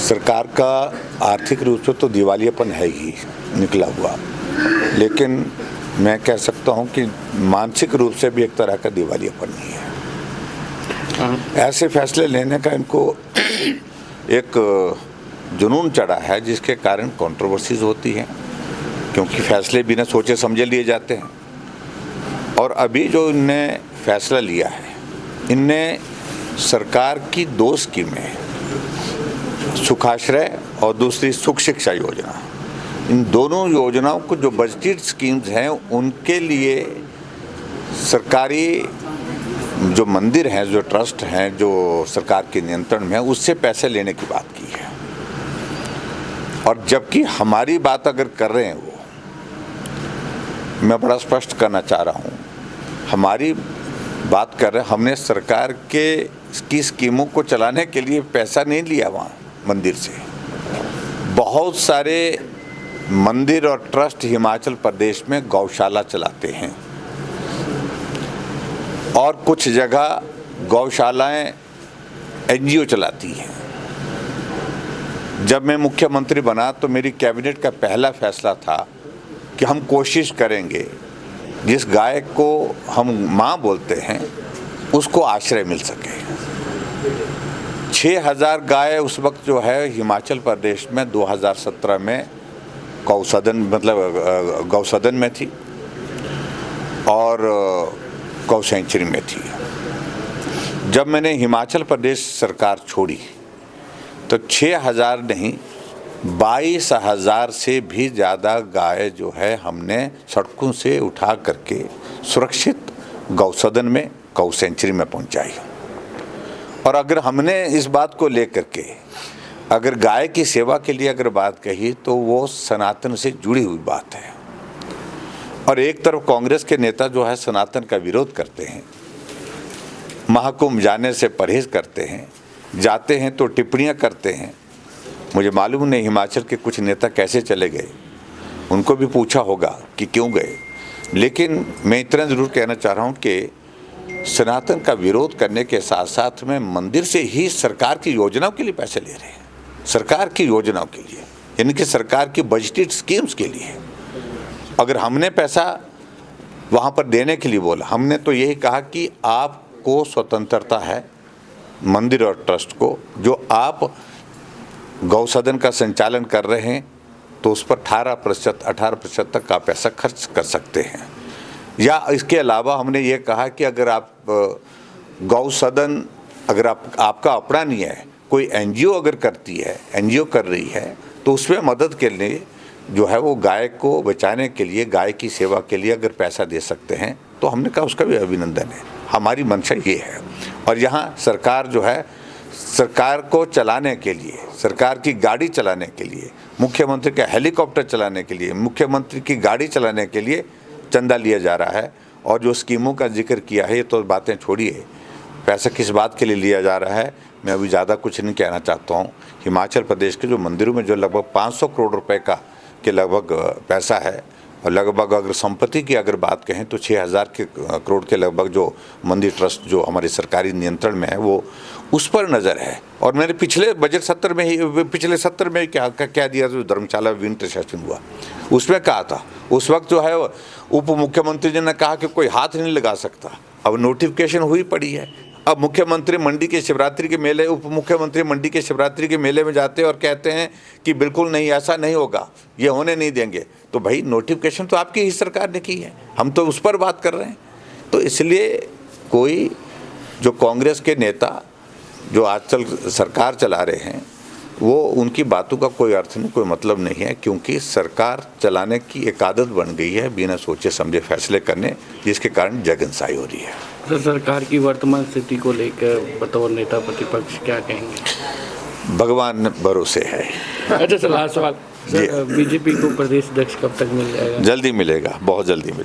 सरकार का आर्थिक रूप से तो दिवालियापन है ही निकला हुआ, लेकिन मैं कह सकता हूं कि मानसिक रूप से भी एक तरह का दिवालियापन ही है। ऐसे फैसले लेने का इनको एक जुनून चढ़ा है जिसके कारण कंट्रोवर्सीज होती हैं, क्योंकि फैसले बिना सोचे समझे लिए जाते हैं। और अभी जो इनने फैसला लिया है, इनने सरकार की दो स्कीमें, सुखाश्रय और दूसरी सुख शिक्षा योजना, इन दोनों योजनाओं को जो बजटेड स्कीम्स हैं उनके लिए सरकारी जो मंदिर हैं, जो ट्रस्ट हैं, जो सरकार के नियंत्रण में है, उससे पैसे लेने की बात की है। और जबकि हमारी बात अगर कर रहे हैं वो, मैं बड़ा स्पष्ट करना चाह रहा हूँ, हमारी बात कर रहे हैं, हमने सरकार की स्कीमों को चलाने के लिए पैसा नहीं लिया वहाँ मंदिर से। बहुत सारे मंदिर और ट्रस्ट हिमाचल प्रदेश में गौशाला चलाते हैं और कुछ जगह गौशालाएं एनजीओ चलाती हैं। जब मैं मुख्यमंत्री बना तो मेरी कैबिनेट का पहला फैसला था कि हम कोशिश करेंगे जिस गाय को हम माँ बोलते हैं उसको आश्रय मिल सके। 6000 गाय उस वक्त जो है हिमाचल प्रदेश में 2017 में गौसदन में थी और गौ सेंचुरी में थी। जब मैंने हिमाचल प्रदेश सरकार छोड़ी तो 6000 नहीं 22,000 से भी ज़्यादा गाय जो है हमने सड़कों से उठा करके सुरक्षित गौसदन में, गौ सेंचुरी में पहुंचाई। और अगर हमने इस बात को लेकर के अगर गाय की सेवा के लिए अगर बात कही तो वो सनातन से जुड़ी हुई बात है। और एक तरफ कांग्रेस के नेता जो है सनातन का विरोध करते हैं, महाकुंभ जाने से परहेज करते हैं, जाते हैं तो टिप्पणियां करते हैं। मुझे मालूम नहीं हिमाचल के कुछ नेता कैसे चले गए, उनको भी पूछा होगा कि क्यों गए, लेकिन मैं इतना ज़रूर कहना चाह रहा हूँ कि सनातन का विरोध करने के साथ साथ में मंदिर से ही सरकार की योजनाओं के लिए पैसे ले रहे हैं, सरकार की योजनाओं के लिए, यानी कि सरकार की बजटेड स्कीम्स के लिए। अगर हमने पैसा वहाँ पर देने के लिए बोला, हमने तो यही कहा कि आपको स्वतंत्रता है मंदिर और ट्रस्ट को, जो आप गौसदन का संचालन कर रहे हैं तो उस पर 18% तक का पैसा खर्च कर सकते हैं। या इसके अलावा हमने ये कहा कि अगर आप गौसदन अगर आपका अपना नहीं है, कोई एनजीओ अगर करती है, एनजीओ कर रही है, तो उसमें मदद के लिए जो है वो गाय को बचाने के लिए, गाय की सेवा के लिए अगर पैसा दे सकते हैं तो हमने कहा उसका भी अभिनंदन है। हमारी मंशा ये है। और यहाँ सरकार जो है, सरकार को चलाने के लिए, सरकार की गाड़ी चलाने के लिए, मुख्यमंत्री का हेलीकॉप्टर चलाने के लिए, मुख्यमंत्री की गाड़ी चलाने के लिए चंदा लिया जा रहा है। और जो स्कीमों का जिक्र किया है तो बातें छोड़िए, पैसा किस बात के लिए लिया जा रहा है मैं अभी ज़्यादा कुछ नहीं कहना चाहता हूँ। हिमाचल प्रदेश के जो मंदिरों में जो लगभग 500 करोड़ रुपए का के लगभग पैसा है, और लगभग अगर संपत्ति की अगर बात कहें तो 6000 करोड़ के लगभग जो मंदिर ट्रस्ट जो हमारे सरकारी नियंत्रण में है वो उस पर नज़र है। और मैंने पिछले बजट सत्र में ही क्या दिया, जो धर्मशाला विंटर सेशन हुआ उसमें कहा था, उस वक्त जो है उप मुख्यमंत्री जी ने कहा कि कोई हाथ नहीं लगा सकता। अब नोटिफिकेशन हुई पड़ी है। अब मुख्यमंत्री मंडी के शिवरात्रि के मेले, उप मुख्यमंत्री मंडी के शिवरात्रि के मेले में जाते हैं और कहते हैं कि बिल्कुल नहीं, ऐसा नहीं होगा, ये होने नहीं देंगे। तो भाई नोटिफिकेशन तो आपकी ही सरकार ने की है, हम तो उस पर बात कर रहे हैं। तो इसलिए कोई जो कांग्रेस के नेता जो आजकल सरकार चला रहे हैं वो उनकी बातों का कोई अर्थ नहीं, कोई मतलब नहीं है, क्योंकि सरकार चलाने की एक आदत बन गई है बिना सोचे समझे फैसले करने, जिसके कारण जगनसाई हो रही है। सर, सरकार की वर्तमान स्थिति को लेकर बतौर नेता प्रतिपक्ष क्या कहेंगे? भगवान भरोसे है। अच्छा सर, लास्ट सवाल, बीजेपी को प्रदेश अध्यक्ष कब तक मिल जाएगा? जल्दी मिलेगा, बहुत जल्दी मिलेगा।